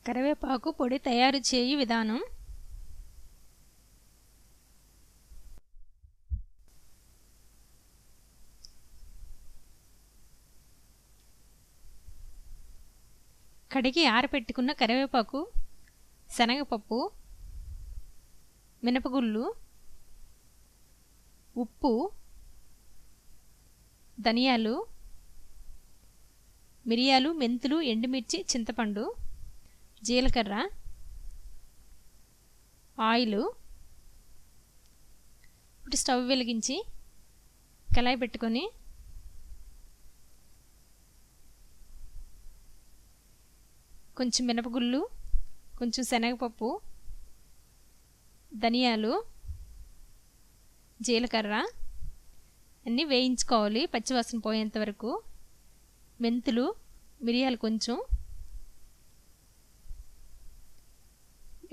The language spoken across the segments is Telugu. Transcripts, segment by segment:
కరివేపాకు పొడి తయారు చేయు విధానం. కడిగి ఆరబెట్టుకున్న కరివేపాకు, శనగపప్పు, మినపగుళ్ళు, ఉప్పు, ధనియాలు, మిరియాలు, మెంతులు, ఎండుమిర్చి, చింతపండు, జీలకర్ర, ఆయిల్. ఇప్పుడు స్టవ్ వెలిగించి కళాయి పెట్టుకొని కొంచెం మినపగుళ్ళు, కొంచెం శనగపప్పు, ధనియాలు, జీలకర్ర అన్నీ వేయించుకోవాలి పచ్చివాసన పోయేంత వరకు. మెంతులు, మిరియాలు కొంచెం,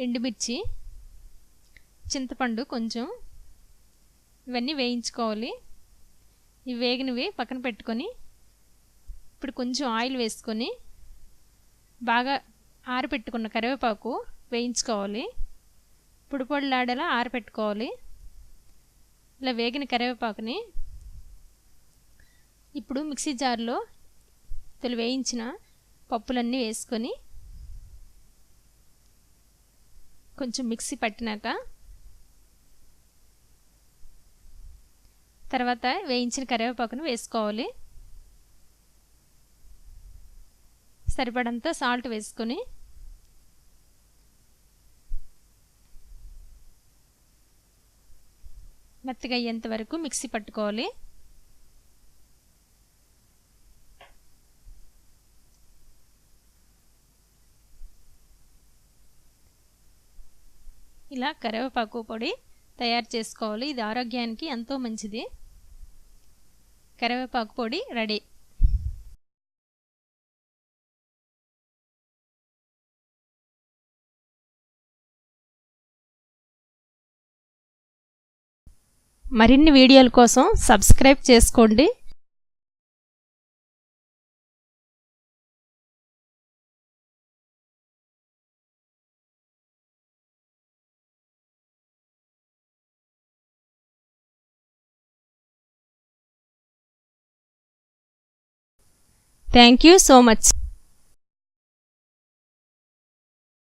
ఎండుమిర్చి, చింతపండు కొంచెం, ఇవన్నీ వేయించుకోవాలి. ఇవి వేగినవి పక్కన పెట్టుకొని ఇప్పుడు కొంచెం ఆయిల్ వేసుకొని బాగా ఆరబెట్టుకున్న కరివేపాకు వేయించుకోవాలి. పొడి పొడిలాడేలా ఆరబెట్టుకోవాలి. ఇలా వేగిన కరివేపాకుని ఇప్పుడు మిక్సీ జార్లో వేయించిన పప్పులన్నీ వేసుకొని కొంచెం మిక్సీ పట్టినాక తర్వాత వేయించిన కరివేపాకును వేసుకోవాలి. సరిపడంత సాల్ట్ వేసుకొని మెత్తగా అయ్యేంత వరకు మిక్సీ పట్టుకోవాలి. ఇలా కరివేపాకు పొడి తయారు చేసుకోవాలి. ఇది ఆరోగ్యానికి ఎంతో మంచిది. కరివేపాకు పొడి రెడీ. మరిన్ని వీడియోల కోసం సబ్స్క్రైబ్ చేసుకోండి. Thank you so much.